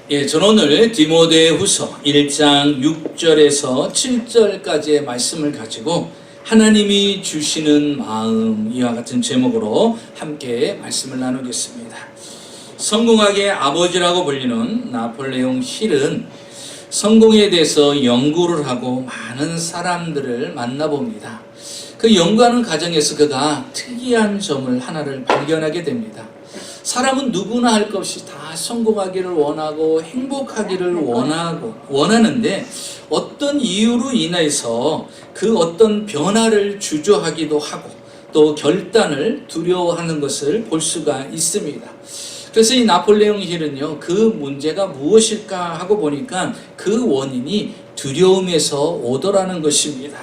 저는 오늘 디모데후서 1장 6절에서 7절까지의 말씀을 가지고 하나님이 주시는 마음, 이와 같은 제목으로 함께 말씀을 나누겠습니다. 성공학의 아버지라고 불리는 나폴레옹 힐은 성공에 대해서 연구를 하고 많은 사람들을 만나봅니다. 그 연구하는 과정에서 그가 특이한 점을 하나를 발견하게 됩니다. 사람은 누구나 할 것 없이 다 성공하기를 원하고 행복하기를 원하는데 어떤 이유로 인해서 그 어떤 변화를 주저하기도 하고 또 결단을 두려워하는 것을 볼 수가 있습니다. 그래서 이 나폴레옹 힐은요, 그 문제가 무엇일까 하고 보니까 그 원인이 두려움에서 오더라는 것입니다.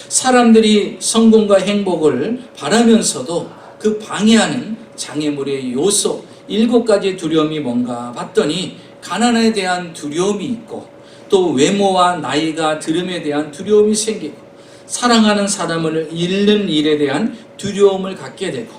사람들이 성공과 행복을 바라면서도 그 방해하는 장애물의 요소 7가지 두려움이 뭔가 봤더니 가난에 대한 두려움이 있고 또 외모와 나이가 들음에 대한 두려움이 생기고 사랑하는 사람을 잃는 일에 대한 두려움을 갖게 되고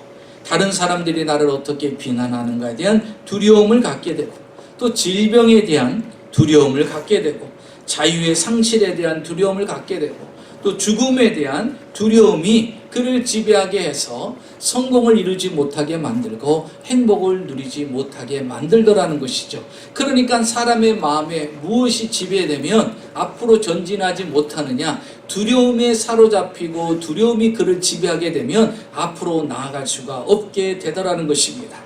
다른 사람들이 나를 어떻게 비난하는가에 대한 두려움을 갖게 되고 또 질병에 대한 두려움을 갖게 되고 자유의 상실에 대한 두려움을 갖게 되고 또 죽음에 대한 두려움이 그를 지배하게 해서 성공을 이루지 못하게 만들고 행복을 누리지 못하게 만들더라는 것이죠. 그러니까 사람의 마음에 무엇이 지배되면 앞으로 전진하지 못하느냐, 두려움에 사로잡히고 두려움이 그를 지배하게 되면 앞으로 나아갈 수가 없게 되더라는 것입니다.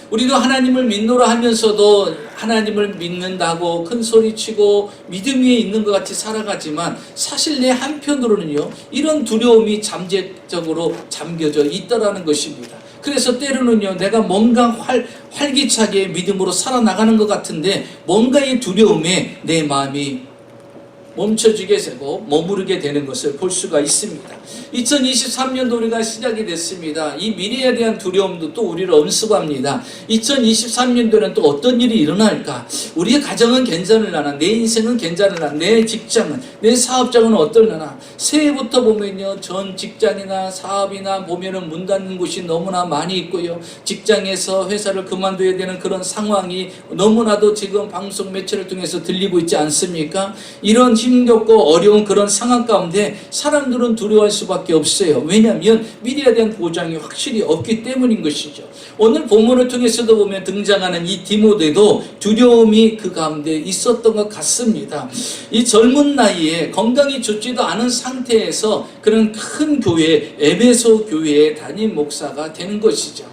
우리도 하나님을 믿노라 하면서도 하나님을 믿는다고 큰 소리치고 믿음 위에 있는 것 같이 살아가지만 사실 내 한편으로는요, 이런 두려움이 잠재적으로 잠겨져 있다라는 것입니다. 그래서 때로는요, 내가 뭔가 활기차게 믿음으로 살아나가는 것 같은데 뭔가의 두려움에 내 마음이 멈춰지게 되고 머무르게 되는 것을 볼 수가 있습니다. 2023년도 우리가 시작이 됐습니다. 이 미래에 대한 두려움도 또 우리를 엄습합니다. 2023년도에는 또 어떤 일이 일어날까? 우리의 가정은 괜찮으려나? 내 인생은 괜찮으려나? 내 직장은, 내 사업장은 어떨려나? 새해부터 보면요, 전 직장이나 사업이나 보면은 문 닫는 곳이 너무나 많이 있고요. 직장에서 회사를 그만둬야 되는 그런 상황이 너무나도 지금 방송 매체를 통해서 들리고 있지 않습니까? 이런 힘겹고 어려운 그런 상황 가운데 사람들은 두려워할 수밖에 없어요. 왜냐하면 미래에 대한 보장이 확실히 없기 때문인 것이죠. 오늘 본문을 통해서도 보면 등장하는 이 디모데도 두려움이 그 가운데 있었던 것 같습니다. 이 젊은 나이에 건강이 좋지도 않은 상태에서 그런 큰 교회, 에베소 교회의 담임 목사가 되는 것이죠.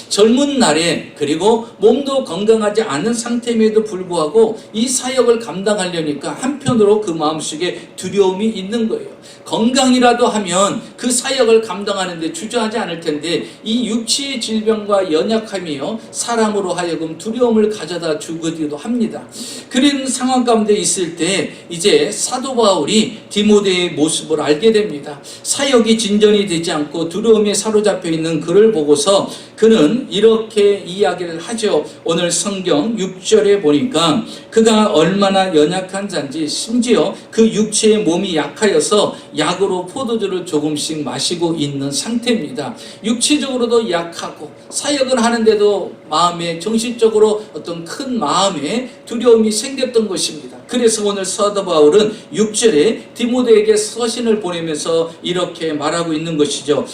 젊은 날에 그리고 몸도 건강하지 않은 상태임에도 불구하고 이 사역을 감당하려니까 한편으로 그 마음속에 두려움이 있는 거예요. 건강이라도 하면 그 사역을 감당하는데 주저하지 않을 텐데 이 육체의 질병과 연약함이요, 사람으로 하여금 두려움을 가져다 주기도 합니다. 그런 상황 가운데 있을 때 이제 사도 바울이 디모데의 모습을 알게 됩니다. 사역이 진전이 되지 않고 두려움에 사로잡혀 있는 그를 보고서 그는 이렇게 이야기를 하죠. 오늘 성경 6절에 보니까 그가 얼마나 연약한 자인지, 심지어 그 육체의 몸이 약하여서 약으로 포도주를 조금씩 마시고 있는 상태입니다. 육체적으로도 약하고 사역을 하는데도 마음에, 정신적으로 어떤 큰 마음에 두려움이 생겼던 것입니다. 그래서 오늘 사도 바울은 6절에 디모데에게 서신을 보내면서 이렇게 말하고 있는 것이죠.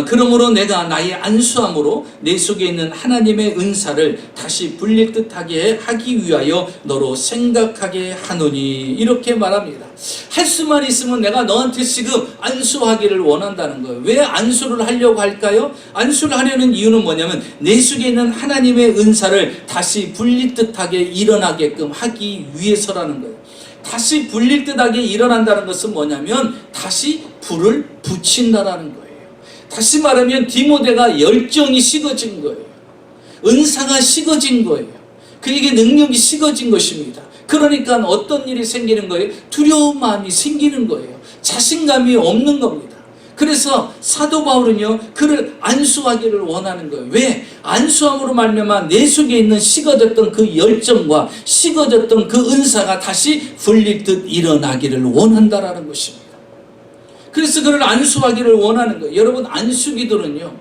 그러므로 내가 나의 안수함으로 내 속에 있는 하나님의 은사를 다시 불릴 듯하게 하기 위하여 너로 생각하게 하노니, 이렇게 말합니다. 할 수만 있으면 내가 너한테 지금 안수하기를 원한다는 거예요. 왜 안수를 하려고 할까요? 안수를 하려는 이유는 뭐냐면 내 속에 있는 하나님의 은사를 다시 불릴 듯하게 일어나게끔 하기 위해서라는 거예요. 다시 불릴 듯하게 일어난다는 것은 뭐냐면 다시 불을 붙인다라는 거예요. 다시 말하면 디모데가 열정이 식어진 거예요. 은사가 식어진 거예요. 그에게 능력이 식어진 것입니다. 그러니까 어떤 일이 생기는 거예요? 두려운 마음이 생기는 거예요. 자신감이 없는 겁니다. 그래서 사도 바울은요, 그를 안수하기를 원하는 거예요. 왜? 안수함으로 말미암아 내 속에 있는 식어졌던 그 열정과 식어졌던 그 은사가 다시 불릴 듯 일어나기를 원한다라는 것입니다. 그래서 그를 안수하기를 원하는 거예요. 여러분, 안수기도는요,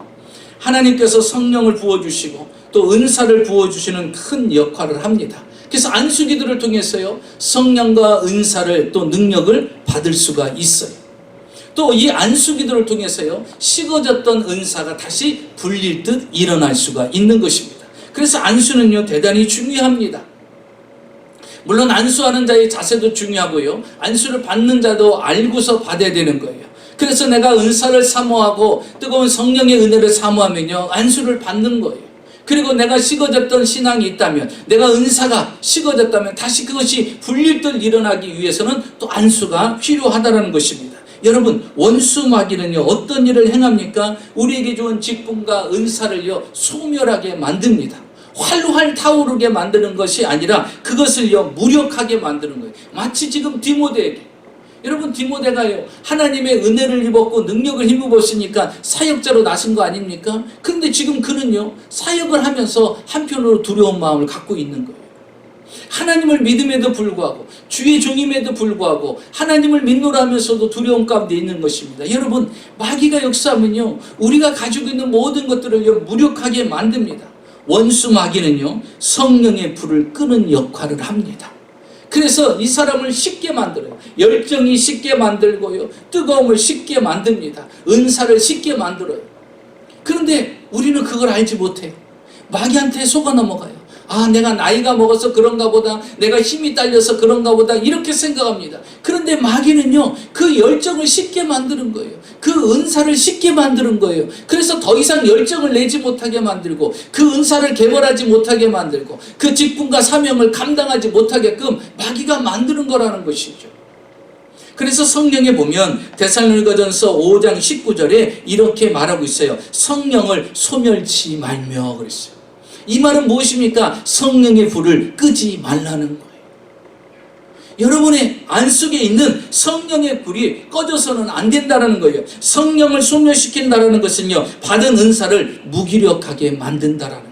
하나님께서 성령을 부어주시고 또 은사를 부어주시는 큰 역할을 합니다. 그래서 안수기도를 통해서요, 성령과 은사를 또 능력을 받을 수가 있어요. 또 이 안수기도를 통해서요, 식어졌던 은사가 다시 불릴 듯 일어날 수가 있는 것입니다. 그래서 안수는요, 대단히 중요합니다. 물론 안수하는 자의 자세도 중요하고요, 안수를 받는 자도 알고서 받아야 되는 거예요. 그래서 내가 은사를 사모하고 뜨거운 성령의 은혜를 사모하면요, 안수를 받는 거예요. 그리고 내가 식어졌던 신앙이 있다면, 내가 은사가 식어졌다면 다시 그것이 불릴 듯 일어나기 위해서는 또 안수가 필요하다는 것입니다. 여러분, 원수마귀는요, 어떤 일을 행합니까? 우리에게 좋은 직분과 은사를요, 소멸하게 만듭니다. 활활 타오르게 만드는 것이 아니라 그것을요, 무력하게 만드는 거예요. 마치 지금 디모데에게, 여러분, 디모데가요, 하나님의 은혜를 입었고 능력을 힘입었으니까 사역자로 나선 거 아닙니까? 그런데 지금 그는요, 사역을 하면서 한편으로 두려운 마음을 갖고 있는 거예요. 하나님을 믿음에도 불구하고, 주의 종임에도 불구하고 하나님을 믿노라 하면서도 두려움 가운데 있는 것입니다. 여러분, 마귀가 역사하면요, 우리가 가지고 있는 모든 것들을 무력하게 만듭니다. 원수 마귀는요, 성령의 불을 끄는 역할을 합니다. 그래서 이 사람을 쉽게 만들어요. 열정이 쉽게 만들고요, 뜨거움을 쉽게 만듭니다. 은사를 쉽게 만들어요. 그런데 우리는 그걸 알지 못해요. 마귀한테 속아 넘어가요. 아, 내가 나이가 먹어서 그런가 보다, 내가 힘이 딸려서 그런가 보다, 이렇게 생각합니다. 그런데 마귀는요, 그 열정을 쉽게 만드는 거예요. 그 은사를 쉽게 만드는 거예요. 그래서 더 이상 열정을 내지 못하게 만들고, 그 은사를 개발하지 못하게 만들고, 그 직분과 사명을 감당하지 못하게끔 마귀가 만드는 거라는 것이죠. 그래서 성경에 보면 데살로니가전서 5장 19절에 이렇게 말하고 있어요. 성령을 소멸치 말며 그랬어요. 이 말은 무엇입니까? 성령의 불을 끄지 말라는 거예요. 여러분의 안속에 있는 성령의 불이 꺼져서는 안 된다는 거예요. 성령을 소멸시킨다는 것은요, 받은 은사를 무기력하게 만든다는 거예요.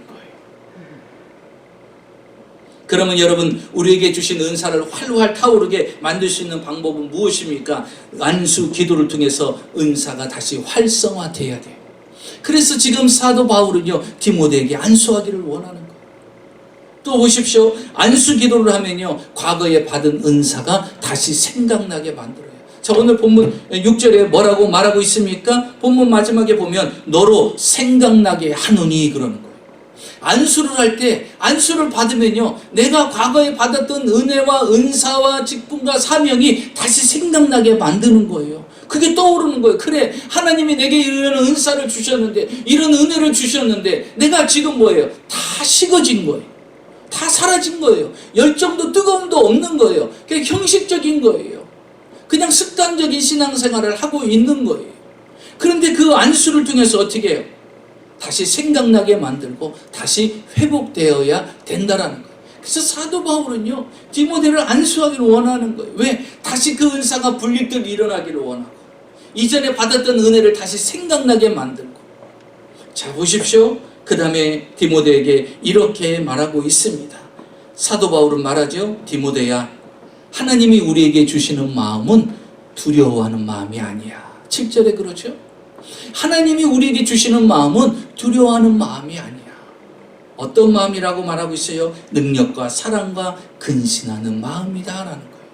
그러면 여러분, 우리에게 주신 은사를 활활 타오르게 만들 수 있는 방법은 무엇입니까? 안수 기도를 통해서 은사가 다시 활성화돼야 돼요. 그래서 지금 사도 바울은요, 디모데에게 안수하기를 원하는 거예요. 또 보십시오. 안수 기도를 하면요, 과거에 받은 은사가 다시 생각나게 만들어요. 자, 오늘 본문 6절에 뭐라고 말하고 있습니까? 본문 마지막에 보면 너로 생각나게 하노니 그러는 거예요. 안수를 할 때, 안수를 받으면요, 내가 과거에 받았던 은혜와 은사와 직분과 사명이 다시 생각나게 만드는 거예요. 그게 떠오르는 거예요. 그래, 하나님이 내게 이런 은사를 주셨는데, 이런 은혜를 주셨는데, 내가 지금 뭐예요? 다 식어진 거예요. 다 사라진 거예요. 열정도 뜨거움도 없는 거예요. 그냥 형식적인 거예요. 그냥 습관적인 신앙생활을 하고 있는 거예요. 그런데 그 안수를 통해서 어떻게 해요? 다시 생각나게 만들고 다시 회복되어야 된다라는 거예요. 그래서 사도 바울은요, 디모데를 안수하기를 원하는 거예요. 왜? 다시 그 은사가 불릴 듯 일어나기를 원하고, 이전에 받았던 은혜를 다시 생각나게 만들고. 자, 보십시오. 그 다음에 디모데에게 이렇게 말하고 있습니다. 사도 바울은 말하죠. 디모데야, 하나님이 우리에게 주시는 마음은 두려워하는 마음이 아니야. 7절에 그러죠. 하나님이 우리에게 주시는 마음은 두려워하는 마음이 아니야. 어떤 마음이라고 말하고 있어요? 능력과 사랑과 근신하는 마음이다라는 거예요.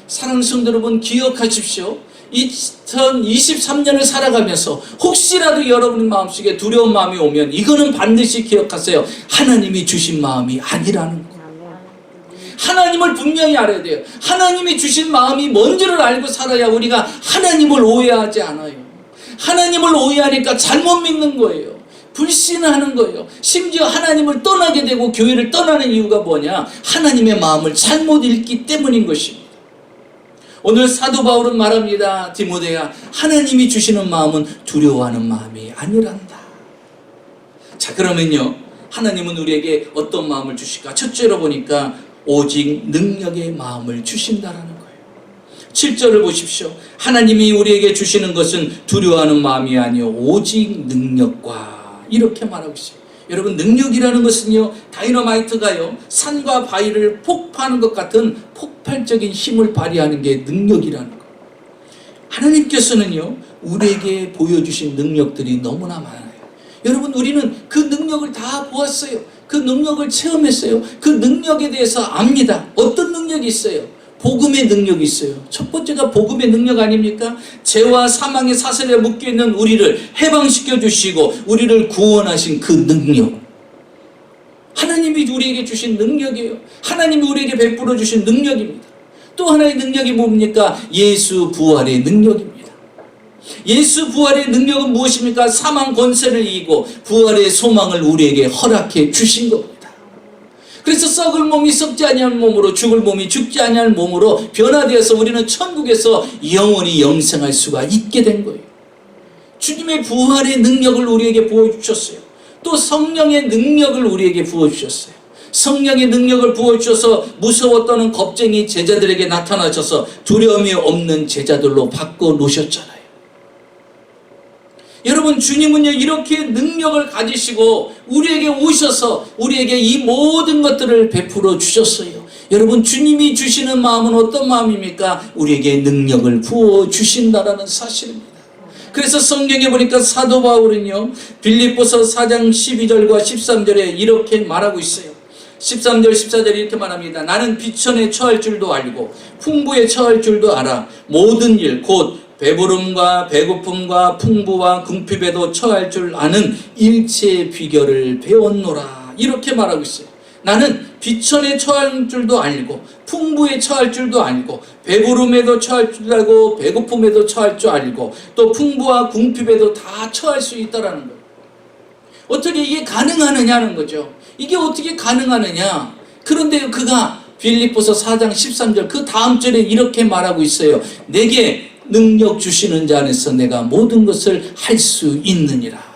사랑하는 성도 여러분, 기억하십시오. 2023년을 살아가면서 혹시라도 여러분 마음속에 두려운 마음이 오면 이거는 반드시 기억하세요. 하나님이 주신 마음이 아니라는 거예요. 하나님을 분명히 알아야 돼요. 하나님이 주신 마음이 뭔지를 알고 살아야 우리가 하나님을 오해하지 않아요. 하나님을 오해하니까 잘못 믿는 거예요. 불신하는 거예요. 심지어 하나님을 떠나게 되고 교회를 떠나는 이유가 뭐냐? 하나님의 마음을 잘못 읽기 때문인 것입니다. 오늘 사도 바울은 말합니다. 디모데야, 하나님이 주시는 마음은 두려워하는 마음이 아니란다. 자, 그러면요, 하나님은 우리에게 어떤 마음을 주실까? 첫째로 보니까 오직 능력의 마음을 주신다라는 거예요. 7절을 보십시오. 하나님이 우리에게 주시는 것은 두려워하는 마음이 아니요 오직 능력과, 이렇게 말하고 있어요. 여러분, 능력이라는 것은요, 다이너마이트가요, 산과 바위를 폭파하는 것 같은 폭발적인 힘을 발휘하는 게 능력이라는 거예요. 하나님께서는요, 우리에게 보여주신 능력들이 너무나 많아요. 여러분, 우리는 그 능력을 다 보았어요. 그 능력을 체험했어요. 그 능력에 대해서 압니다. 어떤 능력이 있어요? 복음의 능력이 있어요. 첫 번째가 복음의 능력 아닙니까? 죄와 사망의 사슬에 묶여있는 우리를 해방시켜 주시고 우리를 구원하신 그 능력. 하나님이 우리에게 주신 능력이에요. 하나님이 우리에게 베풀어 주신 능력입니다. 또 하나의 능력이 뭡니까? 예수 부활의 능력입니다. 예수 부활의 능력은 무엇입니까? 사망 권세를 이기고 부활의 소망을 우리에게 허락해 주신 겁니다. 그래서 썩을 몸이 썩지 아니할 몸으로 죽을 몸이 죽지 아니할 몸으로 변화되어서 우리는 천국에서 영원히 영생할 수가 있게 된 거예요. 주님의 부활의 능력을 우리에게 부어주셨어요. 또 성령의 능력을 우리에게 부어주셨어요. 성령의 능력을 부어주셔서 무서웠던 겁쟁이 제자들에게 나타나셔서 두려움이 없는 제자들로 바꿔놓으셨잖아요. 여러분, 주님은요 이렇게 능력을 가지시고 우리에게 오셔서 우리에게 이 모든 것들을 베풀어 주셨어요. 여러분, 주님이 주시는 마음은 어떤 마음입니까? 우리에게 능력을 부어 주신다라는 사실입니다. 그래서 성경에 보니까 사도 바울은요 빌립보서 4장 12절과 13절에 이렇게 말하고 있어요. 13절 14절에 이렇게 말합니다. 나는 비천에 처할 줄도 알고 풍부에 처할 줄도 알아. 모든 일 곧 배부름과 배고픔과 풍부와 궁핍에도 처할 줄 아는 일체의 비결을 배웠노라. 이렇게 말하고 있어요. 나는 비천에 처할 줄도 알고 풍부에 처할 줄도 알고 배부름에도 처할 줄 알고 배고픔에도 처할 줄 알고 또 풍부와 궁핍에도 다 처할 수 있다라는 거예요. 어떻게 이게 가능하느냐는 거죠. 이게 어떻게 가능하느냐. 그런데 그가 빌립보서 4장 13절 그 다음 절에 이렇게 말하고 있어요. 내게 능력 주시는 자 안에서 내가 모든 것을 할 수 있느니라.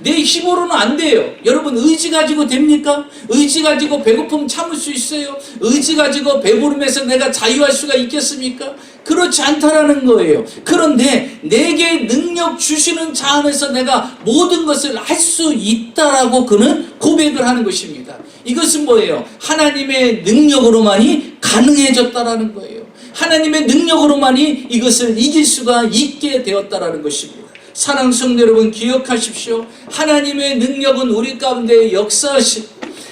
내 힘으로는 안 돼요. 여러분, 의지 가지고 됩니까? 의지 가지고 배고픔 참을 수 있어요? 의지 가지고 배부름에서 내가 자유할 수가 있겠습니까? 그렇지 않다라는 거예요. 그런데 내게 능력 주시는 자 안에서 내가 모든 것을 할 수 있다라고 그는 고백을 하는 것입니다. 이것은 뭐예요? 하나님의 능력으로만이 가능해졌다라는 거예요. 하나님의 능력으로만이 이것을 이길 수가 있게 되었다라는 것입니다. 사랑하는 성도 여러분, 기억하십시오. 하나님의 능력은 우리 가운데 역사하시고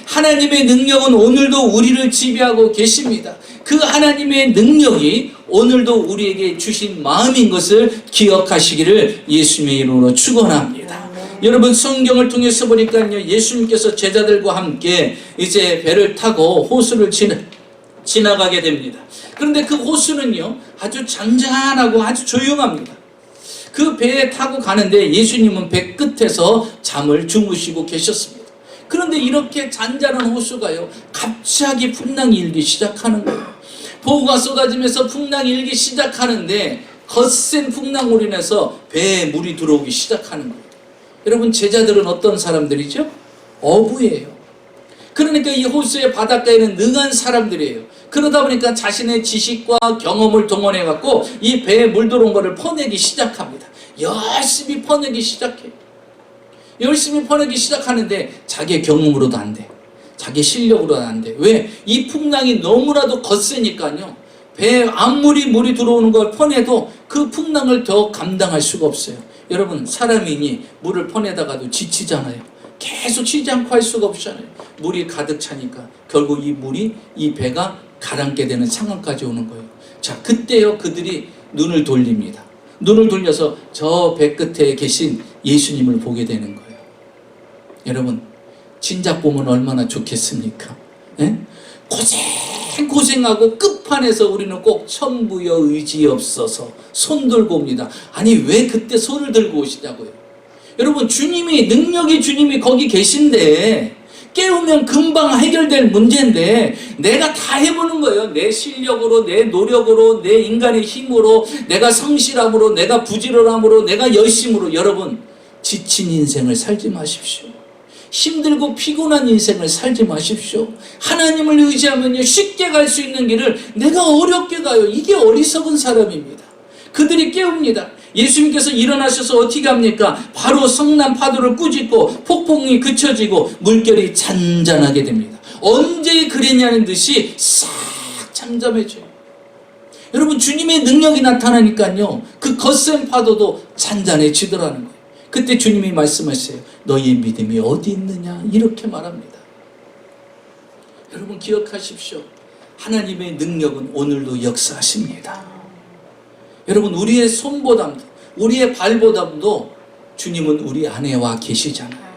하나님의 능력은 오늘도 우리를 지배하고 계십니다. 그 하나님의 능력이 오늘도 우리에게 주신 마음인 것을 기억하시기를 예수님의 이름으로 축원합니다. 여러분, 성경을 통해서 보니까요 예수님께서 제자들과 함께 이제 배를 타고 호수를 지나가게 됩니다. 그런데 그 호수는요 아주 잔잔하고 아주 조용합니다. 그 배에 타고 가는데 예수님은 배 끝에서 잠을 주무시고 계셨습니다. 그런데 이렇게 잔잔한 호수가요 갑자기 풍랑이 일기 시작하는 거예요. 폭우가 쏟아지면서 풍랑이 일기 시작하는데 거센 풍랑으로 인해서 배에 물이 들어오기 시작하는 거예요. 여러분, 제자들은 어떤 사람들이죠? 어부예요. 그러니까 이 호수의 바닷가에는 능한 사람들이에요. 그러다 보니까 자신의 지식과 경험을 동원해 갖고 이 배에 물 들어온 것을 퍼내기 시작합니다. 열심히 퍼내기 시작해요. 열심히 퍼내기 시작하는데 자기의 경험으로도 안 돼. 자기 실력으로는 안 돼. 왜? 이 풍랑이 너무나도 거세니까요. 배에 아무리 물이 들어오는 걸 퍼내도 그 풍랑을 더 감당할 수가 없어요. 여러분, 사람이니 물을 퍼내다가도 지치잖아요. 계속 쉬지 않고 할 수가 없잖아요. 물이 가득 차니까 결국 이 물이 이 배가 가라앉게 되는 상황까지 오는 거예요. 자, 그때요 그들이 눈을 돌립니다. 눈을 돌려서 저 배 끝에 계신 예수님을 보게 되는 거예요. 여러분, 진작 보면 얼마나 좋겠습니까? 예? 고생하고 끝판에서 우리는 꼭 천부여 의지 없어서 손 들고 옵니다. 아니, 왜 그때 손을 들고 오시냐고요. 여러분, 능력이 주님이 거기 계신데 깨우면 금방 해결될 문제인데 내가 다 해보는 거예요. 내 실력으로, 내 노력으로, 내 인간의 힘으로, 내가 성실함으로, 내가 부지런함으로, 내가 열심으로. 여러분, 지친 인생을 살지 마십시오. 힘들고 피곤한 인생을 살지 마십시오. 하나님을 의지하면요 쉽게 갈 수 있는 길을 내가 어렵게 가요. 이게 어리석은 사람입니다. 그들이 깨웁니다. 예수님께서 일어나셔서 어떻게 합니까? 바로 성난 파도를 꾸짖고 폭풍이 그쳐지고 물결이 잔잔하게 됩니다. 언제 그랬냐는 듯이 싹 잠잠해져요. 여러분, 주님의 능력이 나타나니까요 그 거센 파도도 잔잔해지더라는 거예요. 그때 주님이 말씀하세요. 너희의 믿음이 어디 있느냐? 이렇게 말합니다. 여러분 기억하십시오. 하나님의 능력은 오늘도 역사하십니다. 여러분 우리의 손보담도 우리의 발보담도 주님은 우리 안에 와 계시잖아요.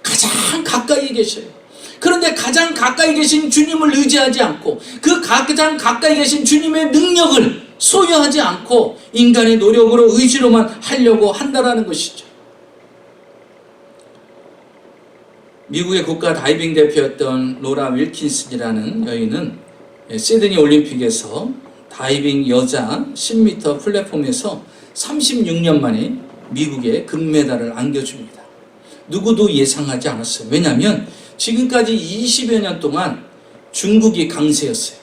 가장 가까이 계셔요. 그런데 가장 가까이 계신 주님을 의지하지 않고 그 가장 가까이 계신 주님의 능력을 소유하지 않고 인간의 노력으로 의지로만 하려고 한다라는 것이죠. 미국의 국가 다이빙 대표였던 로라 윌킨슨이라는 여인은 시드니 올림픽에서 다이빙 여자 10m 플랫폼에서 36년 만에 미국에 금메달을 안겨줍니다. 누구도 예상하지 않았어요. 왜냐하면 지금까지 20여 년 동안 중국이 강세였어요.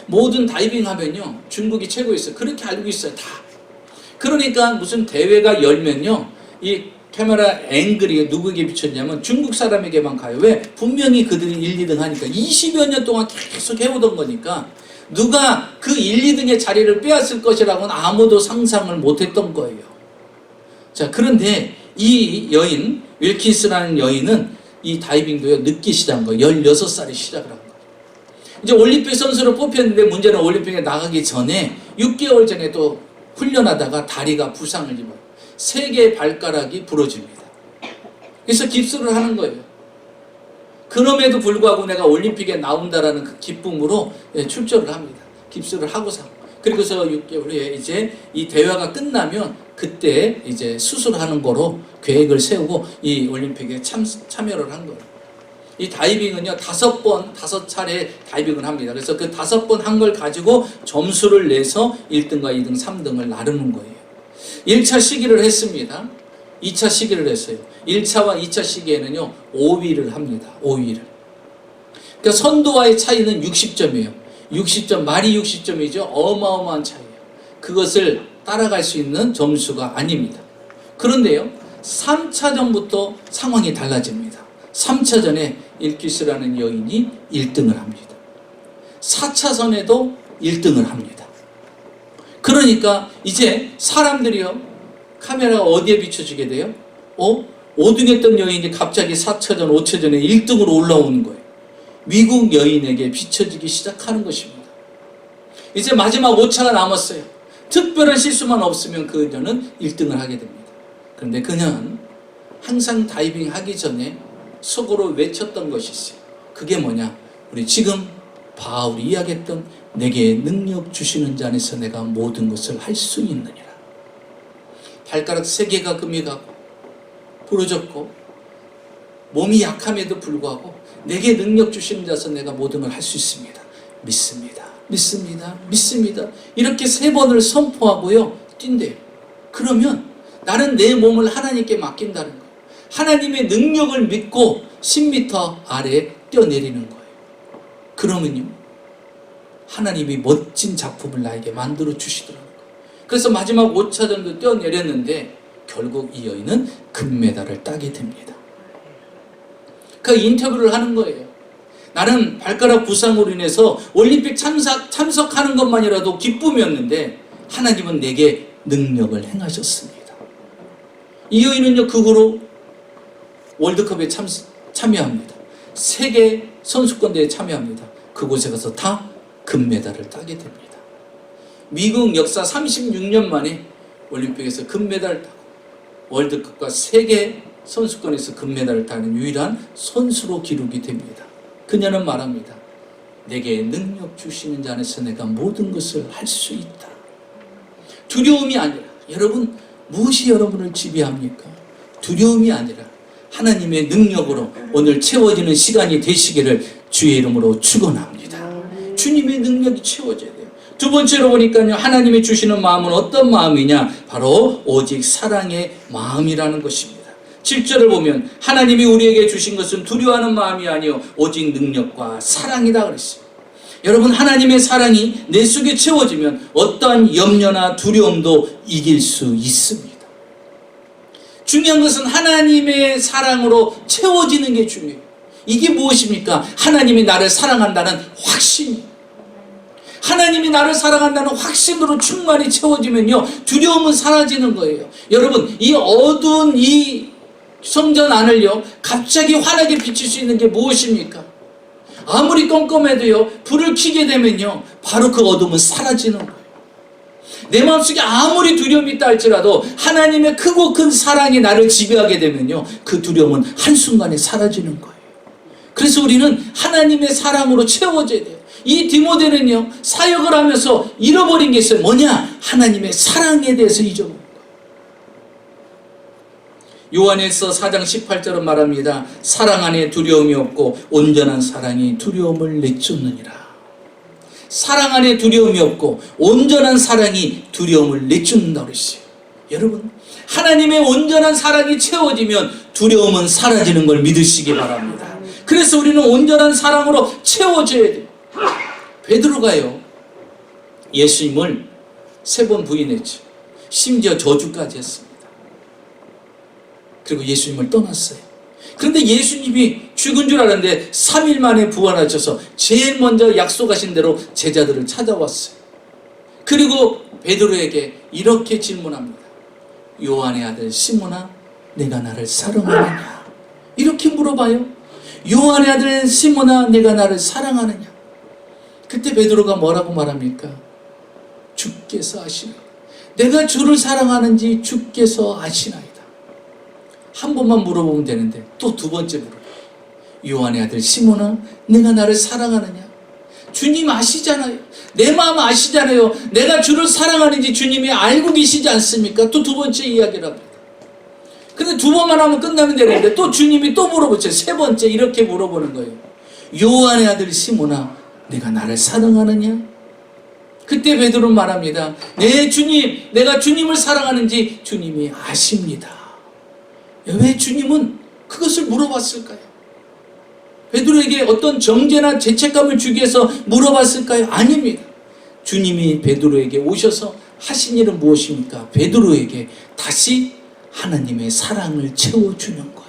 모든 다이빙 하면요 중국이 최고였어요. 그렇게 알고 있어요. 다. 그러니까 무슨 대회가 열면요 이 카메라 앵글이 누구에게 비쳤냐면 중국 사람에게만 가요. 왜? 분명히 그들이 1, 2등 하니까 20여 년 동안 계속 해오던 거니까 누가 그 1, 2등의 자리를 빼앗을 것이라고는 아무도 상상을 못했던 거예요. 자, 그런데 이 여인 윌킨스라는 여인은 이 다이빙도요 늦게 시작한 거예요. 16살에 시작을 한 거예요. 이제 올림픽 선수로 뽑혔는데 문제는 올림픽에 나가기 전에 6개월 전에 또 훈련하다가 다리가 부상을 입어요. 3개의 발가락이 부러집니다. 그래서 깁스를 하는 거예요. 그럼에도 불구하고 내가 올림픽에 나온다라는 그 기쁨으로 출전을 합니다. 깁스를 하고서. 그리고서 6개월 후에 이제 이 대회가 끝나면 그때 이제 수술하는 거로 계획을 세우고 이 올림픽에 참여를 한 거예요. 이 다이빙은요 5차례 다이빙을 합니다. 그래서 그 5번 한 걸 가지고 점수를 내서 1등과 2등, 3등을 나누는 거예요. 1차 시기를 했습니다. 2차 시기를 했어요. 1차와 2차 시기에는요 5위를 합니다. 5위를. 그러니까 선두와의 차이는 60점이에요. 60점, 말이 60점이죠. 어마어마한 차이예요. 그것을 따라갈 수 있는 점수가 아닙니다. 그런데요 3차전부터 상황이 달라집니다. 3차전에 일키스라는 여인이 1등을 합니다. 4차전에도 1등을 합니다. 그러니까 이제 사람들이요 카메라가 어디에 비춰지게 돼요? 5등 했던 여인이 갑자기 4차전, 5차전에 1등으로 올라오는 거예요. 미국 여인에게 비춰지기 시작하는 것입니다. 이제 마지막 5차가 남았어요. 특별한 실수만 없으면 그녀는 1등을 하게 됩니다. 그런데 그녀는 항상 다이빙 하기 전에 속으로 외쳤던 것이 있어요. 그게 뭐냐? 우리 지금 바울이 이야기했던 내게 능력 주시는 자 안에서 내가 모든 것을 할 수 있느니라. 발가락 3개가 금이 가고 부러졌고 몸이 약함에도 불구하고 내게 능력 주시는 자서 내가 모든 걸 할 수 있습니다. 믿습니다. 믿습니다. 믿습니다. 이렇게 3번을 선포하고요 뛴대요. 그러면 나는 내 몸을 하나님께 맡긴다는 거예요. 하나님의 능력을 믿고 10m 아래에 뛰어내리는 거예요. 그러면요 하나님이 멋진 작품을 나에게 만들어 주시더라고요. 그래서 마지막 5차전도 뛰어내렸는데 결국 이 여인은 금메달을 따게 됩니다. 그 인터뷰를 하는 거예요. 나는 발가락 부상으로 인해서 올림픽 참석하는 것만이라도 기쁨이었는데 하나님은 내게 능력을 행하셨습니다. 이 여인은요 그 후로 월드컵에 참여합니다. 세계 선수권대회에 참여합니다. 그곳에 가서 다 금메달을 따게 됩니다. 미국 역사 36년 만에 올림픽에서 금메달을 따고 월드컵과 세계 선수권에서 금메달을 따는 유일한 선수로 기록이 됩니다. 그녀는 말합니다. 내게 능력 주시는 자 안에서 내가 모든 것을 할 수 있다. 두려움이 아니라 여러분 무엇이 여러분을 지배합니까? 두려움이 아니라 하나님의 능력으로 오늘 채워지는 시간이 되시기를 주의 이름으로 축원합니다. 주님의 능력이 채워져야 돼요. 두 번째로 보니까요 하나님이 주시는 마음은 어떤 마음이냐? 바로 오직 사랑의 마음이라는 것입니다. 7절을 보면 하나님이 우리에게 주신 것은 두려워하는 마음이 아니요 오직 능력과 사랑이다 그랬어요. 여러분 하나님의 사랑이 내 속에 채워지면 어떠한 염려나 두려움도 이길 수 있습니다. 중요한 것은 하나님의 사랑으로 채워지는 게 중요해요. 이게 무엇입니까? 하나님이 나를 사랑한다는 확신. 하나님이 나를 사랑한다는 확신으로 충만히 채워지면요 두려움은 사라지는 거예요. 여러분 이 어두운 이 성전 안을요 갑자기 환하게 비칠 수 있는 게 무엇입니까? 아무리 껌껌해도요, 불을 켜게 되면요, 바로 그 어둠은 사라지는 거예요. 내 마음속에 아무리 두려움이 있다 할지라도 하나님의 크고 큰 사랑이 나를 지배하게 되면요, 그 두려움은 한순간에 사라지는 거예요. 그래서 우리는 하나님의 사랑으로 채워져야 돼요. 이 디모데는요, 사역을 하면서 잃어버린 게 있어요. 뭐냐? 하나님의 사랑에 대해서 잊어버린 거예요. 요한일서 4장 18절은 말합니다. 사랑 안에 두려움이 없고 온전한 사랑이 두려움을 내쫓느니라. 사랑 안에 두려움이 없고 온전한 사랑이 두려움을 내쫓는다고 그랬어요. 여러분, 하나님의 온전한 사랑이 채워지면 두려움은 사라지는 걸 믿으시기 바랍니다. 그래서 우리는 온전한 사랑으로 채워져야 돼요. 베드로가요, 예수님을 3번 부인했죠. 심지어 저주까지 했습니다. 그리고 예수님을 떠났어요. 그런데 예수님이 죽은 줄 알았는데 3일 만에 부활하셔서 제일 먼저 약속하신 대로 제자들을 찾아왔어요. 그리고 베드로에게 이렇게 질문합니다. 요한의 아들 시몬아, 내가 나를 사랑하느냐? 이렇게 물어봐요. 요한의 아들 시몬아, 내가 나를 사랑하느냐? 그때 베드로가 뭐라고 말합니까? 주께서 아시나이다. 내가 주를 사랑하는지 주께서 아시나이다. 한 번만 물어보면 되는데 또 2번째 물어봐요. 요한의 아들 시몬아, 내가 나를 사랑하느냐? 주님 아시잖아요. 내 마음 아시잖아요. 내가 주를 사랑하는지 주님이 알고 계시지 않습니까? 또 2번째 이야기를 합니다. 근데 2번만 하면 끝나면 되는데 또 주님이 또 물어보죠. 3번째 이렇게 물어보는 거예요. 요한의 아들 시몬아, 내가 나를 사랑하느냐? 그때 베드로는 말합니다. 네 주님, 내가 주님을 사랑하는지 주님이 아십니다. 왜 주님은 그것을 물어봤을까요? 베드로에게 어떤 정죄나 죄책감을 주기 위해서 물어봤을까요? 아닙니다. 주님이 베드로에게 오셔서 하신 일은 무엇입니까? 베드로에게 다시 하나님의 사랑을 채워주는 거예요.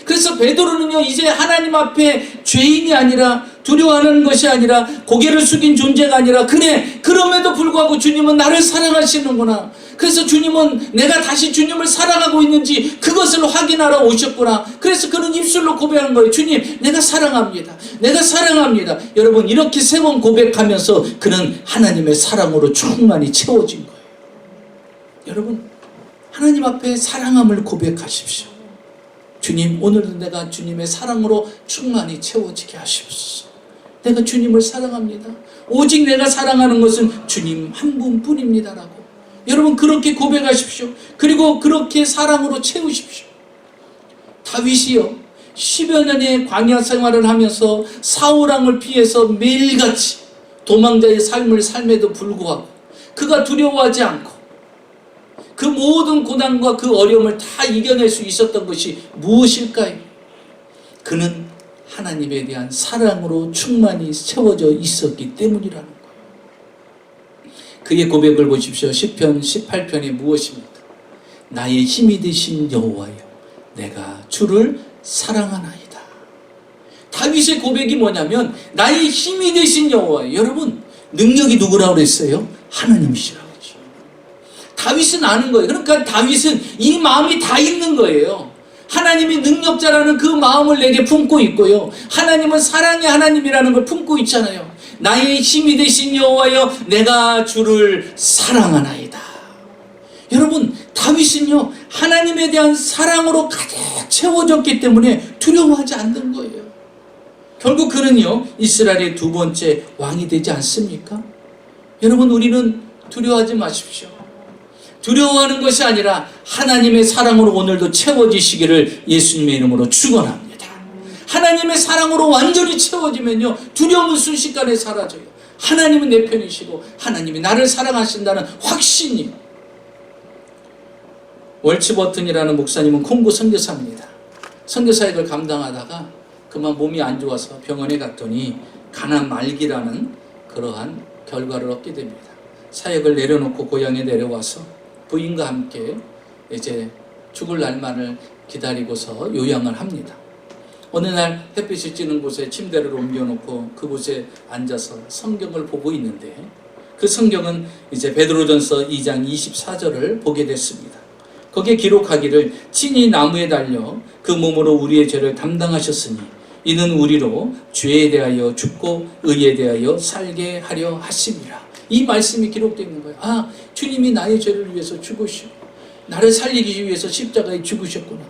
그래서 베드로는요, 이제 하나님 앞에 죄인이 아니라, 두려워하는 것이 아니라, 고개를 숙인 존재가 아니라, 그래, 그럼에도 불구하고 주님은 나를 사랑하시는구나. 그래서 주님은 내가 다시 주님을 사랑하고 있는지 그것을 확인하러 오셨구나. 그래서 그는 입술로 고백한 거예요. 주님, 내가 사랑합니다. 내가 사랑합니다. 여러분, 이렇게 3번 고백하면서 그는 하나님의 사랑으로 충만히 채워진 거예요. 여러분, 하나님 앞에 사랑함을 고백하십시오. 주님, 오늘도 내가 주님의 사랑으로 충만히 채워지게 하시옵소서. 내가 주님을 사랑합니다. 오직 내가 사랑하는 것은 주님 한 분뿐입니다라고. 여러분, 그렇게 고백하십시오. 그리고 그렇게 사랑으로 채우십시오. 다윗이요, 10여 년의 광야 생활을 하면서 사울왕을 피해서 매일같이 도망자의 삶을 삶에도 불구하고 그가 두려워하지 않고 그 모든 고난과 그 어려움을 다 이겨낼 수 있었던 것이 무엇일까요? 그는 하나님에 대한 사랑으로 충만히 채워져 있었기 때문이라는 거예요. 그의 고백을 보십시오. 시편 18편이 무엇입니까? 나의 힘이 되신 여호와여, 내가 주를 사랑하나이다. 다윗의 고백이 뭐냐면 나의 힘이 되신 여호와여. 여러분, 능력이 누구라고 그랬어요? 하나님이시라고. 다윗은 아는 거예요. 그러니까 다윗은 이 마음이 다 있는 거예요. 하나님이 능력자라는 그 마음을 내게 품고 있고요. 하나님은 사랑의 하나님이라는 걸 품고 있잖아요. 나의 힘이 되신 여호와여, 내가 주를 사랑하나이다. 여러분, 다윗은요, 하나님에 대한 사랑으로 가득 채워졌기 때문에 두려워하지 않는 거예요. 결국 그는요, 이스라엘의 2번째 왕이 되지 않습니까? 여러분, 우리는 두려워하지 마십시오. 두려워하는 것이 아니라 하나님의 사랑으로 오늘도 채워지시기를 예수님의 이름으로 축원합니다. 하나님의 사랑으로 완전히 채워지면요, 두려움은 순식간에 사라져요. 하나님은 내 편이시고 하나님이 나를 사랑하신다는 확신이. 월치 버튼이라는 목사님은 콩고 선교사입니다. 선교사역을 감당하다가 그만 몸이 안 좋아서 병원에 갔더니 가난 말기라는 그러한 결과를 얻게 됩니다. 사역을 내려놓고 고향에 내려와서 부인과 함께 이제 죽을 날만을 기다리고서 요양을 합니다. 어느 날 햇빛이 찌는 곳에 침대를 옮겨놓고 그곳에 앉아서 성경을 보고 있는데 그 성경은 이제 베드로전서 2장 24절을 보게 됐습니다. 거기에 기록하기를 친히 나무에 달려 그 몸으로 우리의 죄를 담당하셨으니 이는 우리로 죄에 대하여 죽고 의에 대하여 살게 하려 하심이라. 이 말씀이 기록되어 있는 거예요. 아, 주님이 나의 죄를 위해서 죽으시고 나를 살리기 위해서 십자가에 죽으셨구나.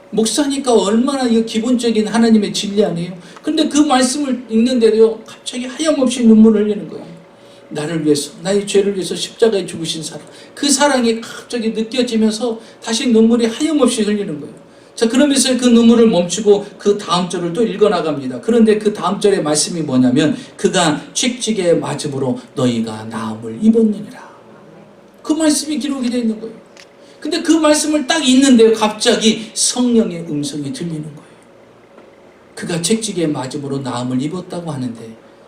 목사니까 얼마나 이 기본적인 하나님의 진리 아니에요? 근데 그 말씀을 읽는데도 갑자기 하염없이 눈물을 흘리는 거예요. 나를 위해서, 나의 죄를 위해서 십자가에 죽으신 사랑. 그 사랑이 갑자기 느껴지면서 다시 눈물이 하염없이 흘리는 거예요. 자, 그러면서 그 눈물을 멈추고 그 다음 절을 또 읽어나갑니다. 그런데 그 다음 절의 말씀이 뭐냐면 그가 채찍에 맞음으로 너희가 나음을 입었느니라. 그 말씀이 기록이 되어 있는 거예요. 근데 그 말씀을 딱 읽는데 갑자기 성령의 음성이 들리는 거예요. 그가 채찍에 맞음으로 나음을 입었다고 하는데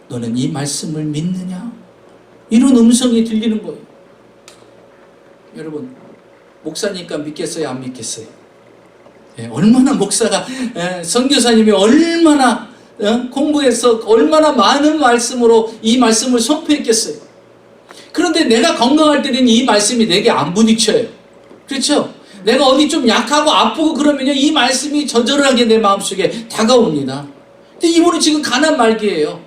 너는 이 말씀을 믿느냐? 이런 음성이 들리는 거예요. 여러분, 목사니까 믿겠어요? 안 믿겠어요? 얼마나 목사가, 선교사님이 얼마나 공부해서 얼마나 많은 말씀으로 이 말씀을 선포했겠어요. 그런데 내가 건강할 때는 이 말씀이 내게 안 부딪혀요. 그렇죠? 내가 어디 좀 약하고 아프고 그러면요, 이 말씀이 저절하게 내 마음속에 다가옵니다. 근데 이분은 지금 가난 말기예요.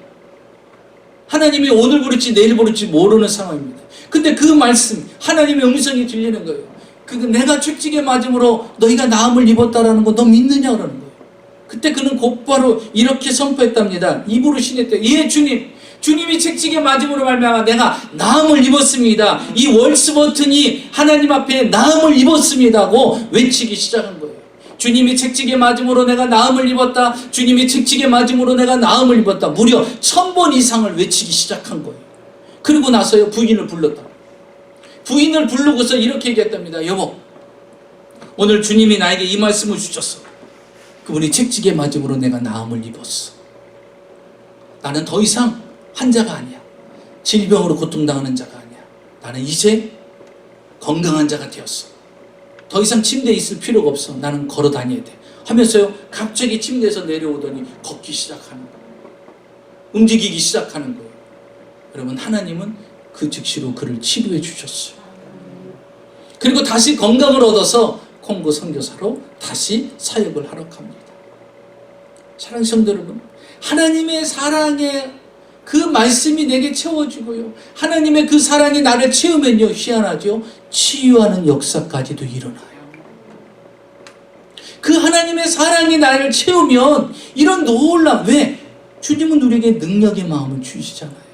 하나님이 오늘 부를지 내일 부를지 모르는 상황입니다. 근데 그 말씀, 하나님의 음성이 들리는 거예요. 내가 채찍에 맞음으로 너희가 나음을 입었다라는 거 너 믿느냐 그러는 거예요. 그때 그는 곧바로 이렇게 선포했답니다. 입으로 신했대요. 예, 주님이 채찍에 맞음으로 말미암아 내가 나음을 입었습니다. 이 월스 버튼이 하나님 앞에 나음을 입었습니다고 외치기 시작한 거예요. 주님이 채찍에 맞음으로 내가 나음을 입었다. 주님이 채찍에 맞음으로 내가 나음을 입었다. 무려 1000번 이상을 외치기 시작한 거예요. 그리고 나서요, 부인을 불렀다. 부인을 부르고서 이렇게 얘기했답니다. 여보, 오늘 주님이 나에게 이 말씀을 주셨어. 그분이 채찍에 맞음으로 내가 나음을 입었어. 나는 더 이상 환자가 아니야. 질병으로 고통당하는 자가 아니야. 나는 이제 건강한 자가 되었어. 더 이상 침대에 있을 필요가 없어. 나는 걸어 다녀야 돼. 하면서요, 갑자기 침대에서 내려오더니 걷기 시작하는 거예요. 움직이기 시작하는 거예요. 여러분, 하나님은 그 즉시로 그를 치료해 주셨어요. 그리고 다시 건강을 얻어서 콩고 선교사로 다시 사역을 하러 갑니다. 사랑하는 성도 여러분, 하나님의 사랑의 그 말씀이 내게 채워지고요, 하나님의 그 사랑이 나를 채우면요, 희한하죠? 치유하는 역사까지도 일어나요. 그 하나님의 사랑이 나를 채우면 이런 놀라운, 왜? 주님은 우리에게 능력의 마음을 주시잖아요.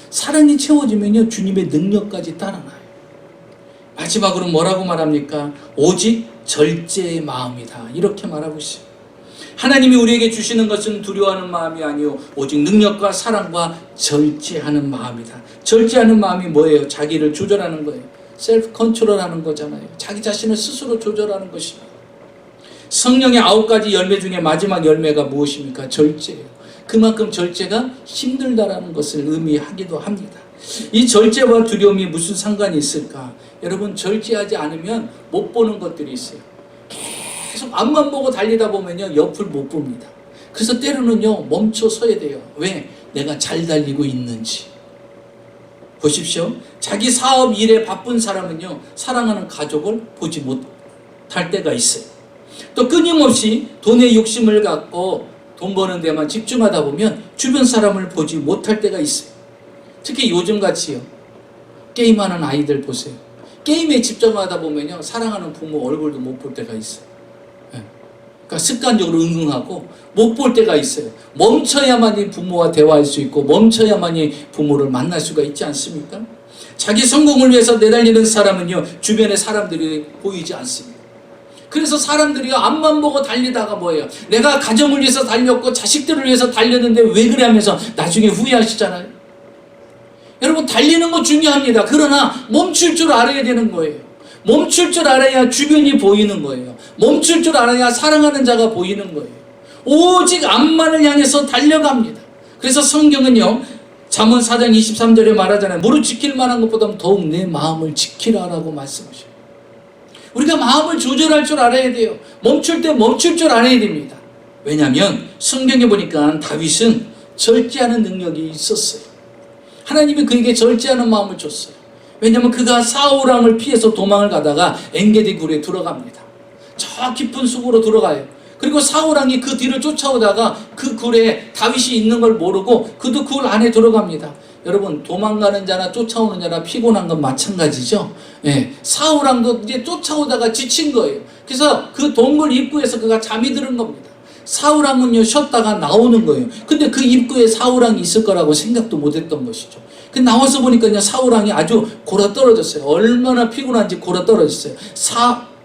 사랑이 채워지면요, 주님의 능력까지 따라나요. 마지막으로 뭐라고 말합니까? 오직 절제의 마음이다. 이렇게 말하고 있어요. 하나님이 우리에게 주시는 것은 두려워하는 마음이 아니요 오직 능력과 사랑과 절제하는 마음이다. 절제하는 마음이 뭐예요? 자기를 조절하는 거예요. 셀프 컨트롤하는 거잖아요. 자기 자신을 스스로 조절하는 것입니다. 성령의 9가지 열매 중에 마지막 열매가 무엇입니까? 절제예요. 그만큼 절제가 힘들다라는 것을 의미하기도 합니다. 이 절제와 두려움이 무슨 상관이 있을까? 여러분, 절제하지 않으면 못 보는 것들이 있어요. 계속 앞만 보고 달리다 보면요, 옆을 못 봅니다. 그래서 때로는요, 멈춰 서야 돼요. 왜? 내가 잘 달리고 있는지. 보십시오. 자기 사업 일에 바쁜 사람은요, 사랑하는 가족을 보지 못할 때가 있어요. 또 끊임없이 돈에 욕심을 갖고 돈 버는 데만 집중하다 보면 주변 사람을 보지 못할 때가 있어요. 특히 요즘같이요, 게임하는 아이들 보세요. 게임에 집중하다 보면요, 사랑하는 부모 얼굴도 못 볼 때가 있어요. 그러니까 습관적으로 응응하고 못 볼 때가 있어요. 멈춰야만이 부모와 대화할 수 있고 멈춰야만이 부모를 만날 수가 있지 않습니까? 자기 성공을 위해서 내달리는 사람은요, 주변의 사람들이 보이지 않습니다. 그래서 사람들이 앞만 보고 달리다가 뭐예요? 내가 가정을 위해서 달렸고 자식들을 위해서 달렸는데 왜 그래 하면서 나중에 후회하시잖아요. 여러분, 달리는 거 중요합니다. 그러나 멈출 줄 알아야 되는 거예요. 멈출 줄 알아야 주변이 보이는 거예요. 멈출 줄 알아야 사랑하는 자가 보이는 거예요. 오직 앞만을 향해서 달려갑니다. 그래서 성경은요, 잠언 4장 23절에 말하잖아요. 무릇 지킬 만한 것보다 더욱 내 마음을 지키라라고 말씀하셔요. 우리가 마음을 조절할 줄 알아야 돼요. 멈출 때 멈출 줄 알아야 됩니다. 왜냐하면 성경에 보니까 다윗은 절제하는 능력이 있었어요. 하나님이 그에게 절제하는 마음을 줬어요. 왜냐하면 그가 사울 왕을 피해서 도망을 가다가 엔게디 굴에 들어갑니다. 저 깊은 숲으로 들어가요. 그리고 사울왕이 그 뒤를 쫓아오다가 그 굴에 다윗이 있는 걸 모르고 그도 굴 안에 들어갑니다. 여러분, 도망가는 자나 쫓아오는 자나 피곤한 건 마찬가지죠. 예, 사울왕도 이제 쫓아오다가 지친 거예요. 그래서 그 동굴 입구에서 그가 잠이 드는 겁니다. 사울왕은요, 쉬었다가 나오는 거예요. 근데 그 입구에 사울왕이 있을 거라고 생각도 못 했던 것이죠. 그 나와서 보니까요, 사울왕이 아주 골아떨어졌어요. 얼마나 피곤한지 골아떨어졌어요.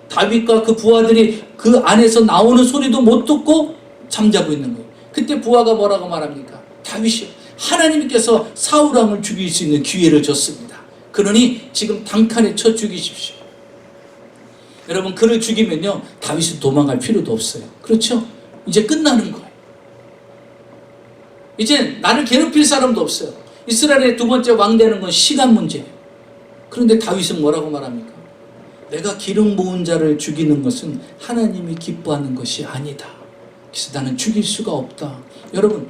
다윗과 그 부하들이 그 안에서 나오는 소리도 못 듣고 잠자고 있는 거예요. 그때 부하가 뭐라고 말합니까? 다윗이요, 하나님께서 사울왕을 죽일 수 있는 기회를 줬습니다. 그러니 지금 단칼에 쳐 죽이십시오. 여러분, 그를 죽이면요, 다윗은 도망갈 필요도 없어요. 그렇죠? 이제 끝나는 거예요. 이제 나를 괴롭힐 사람도 없어요. 이스라엘의 두 번째 왕 되는 건 시간 문제예요. 그런데 다윗은 뭐라고 말합니까? 내가 기름 부은 자를 죽이는 것은 하나님이 기뻐하는 것이 아니다. 그래서 나는 죽일 수가 없다. 여러분,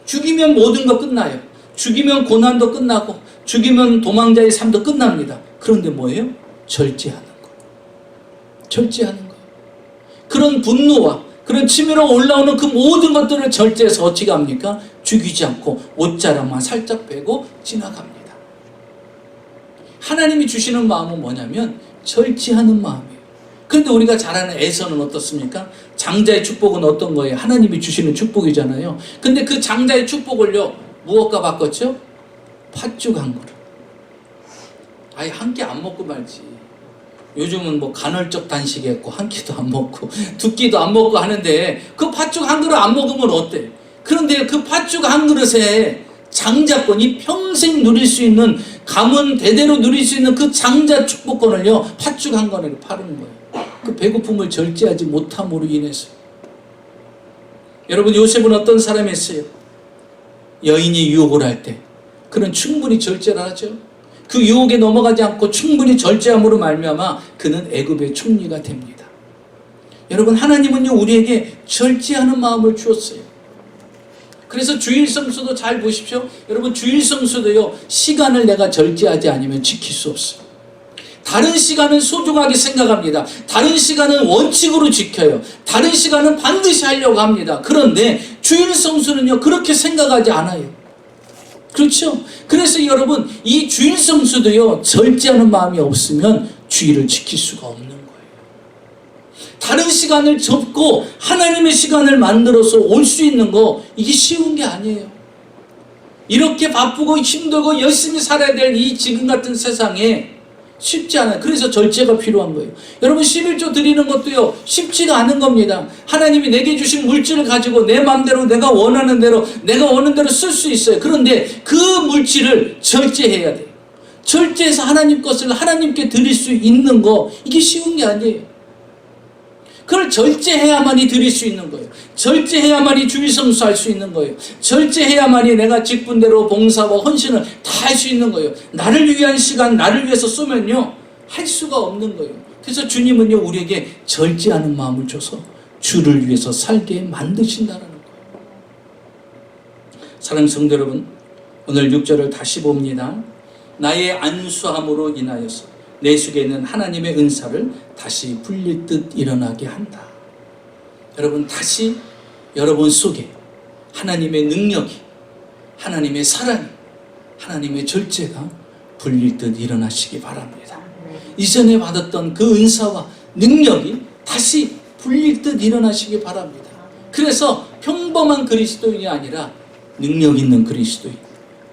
죽이면 모든 거 끝나요. 죽이면 고난도 끝나고 죽이면 도망자의 삶도 끝납니다. 그런데 뭐예요? 절제하는 거예요. 절제하는 거예요. 그런 분노와 그런 치밀어 올라오는 그 모든 것들을 절제해서 어찌 합니까? 죽이지 않고 옷자락만 살짝 빼고 지나갑니다. 하나님이 주시는 마음은 뭐냐면 절제하는 마음이에요. 그런데 우리가 잘 아는 에서는 어떻습니까? 장자의 축복은 어떤 거예요? 하나님이 주시는 축복이잖아요. 근데 그 장자의 축복을요, 무엇과 바꿨죠? 팥죽 한 그릇. 아예 한 끼 안 먹고 말지. 요즘은 뭐 간헐적 단식했고 한 끼도 안 먹고 두 끼도 안 먹고 하는데 그 팥죽 한 그릇 안 먹으면 어때? 그런데 그 팥죽 한 그릇에 장자권이 평생 누릴 수 있는, 가문 대대로 누릴 수 있는 그 장자 축복권을요, 팥죽 한 그릇을 파는 거예요. 그 배고픔을 절제하지 못함으로 인해서. 여러분, 요셉은 어떤 사람이었어요? 여인이 유혹을 할 때 그는 충분히 절제를 하죠. 그 유혹에 넘어가지 않고 충분히 절제함으로 말미암아 그는 애굽의 총리가 됩니다. 여러분, 하나님은요, 우리에게 절제하는 마음을 주었어요. 그래서 주일 성수도 잘 보십시오. 여러분, 주일 성수도요, 시간을 내가 절제하지 않으면 지킬 수 없어요. 다른 시간은 소중하게 생각합니다. 다른 시간은 원칙으로 지켜요. 다른 시간은 반드시 하려고 합니다. 그런데 주일 성수는요, 그렇게 생각하지 않아요. 그렇죠? 그래서 여러분, 이 주일 성수도요, 절제하는 마음이 없으면 주일을 지킬 수가 없는 거예요. 다른 시간을 접고 하나님의 시간을 만들어서 올 수 있는 거, 이게 쉬운 게 아니에요. 이렇게 바쁘고 힘들고 열심히 살아야 될 이 지금 같은 세상에 쉽지 않아요. 그래서 절제가 필요한 거예요. 여러분, 11조 드리는 것도요, 쉽지가 않은 겁니다. 하나님이 내게 주신 물질을 가지고 내 마음대로 내가 원하는 대로 쓸 수 있어요. 그런데 그 물질을 절제해야 돼요. 절제해서 하나님 것을 하나님께 드릴 수 있는 거, 이게 쉬운 게 아니에요. 그걸 절제해야만이 드릴 수 있는 거예요. 절제해야만이 주일 성수할 수 있는 거예요. 절제해야만이 내가 직분대로 봉사와 헌신을 다 할 수 있는 거예요. 나를 위한 시간, 나를 위해서 쏘면요, 할 수가 없는 거예요. 그래서 주님은요, 우리에게 절제하는 마음을 줘서 주를 위해서 살게 만드신다는 거예요. 사랑하는 성도 여러분, 오늘 6절을 다시 봅니다. 나의 안수함으로 인하여서 내 속에 있는 하나님의 은사를 다시 불릴 듯 일어나게 한다. 여러분, 다시 여러분 속에 하나님의 능력이, 하나님의 사랑이, 하나님의 절제가 불릴 듯 일어나시기 바랍니다. 이전에 받았던 그 은사와 능력이 다시 불릴 듯 일어나시기 바랍니다. 그래서 평범한 그리스도인이 아니라 능력 있는 그리스도인,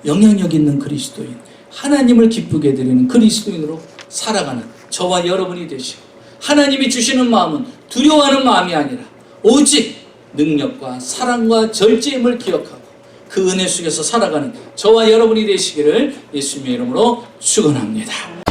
영향력 있는 그리스도인, 하나님을 기쁘게 해드리는 그리스도인으로 살아가는 저와 여러분이 되시고, 하나님이 주시는 마음은 두려워하는 마음이 아니라 오직 능력과 사랑과 절제임을 기억하고 그 은혜 속에서 살아가는 저와 여러분이 되시기를 예수님의 이름으로 축원합니다.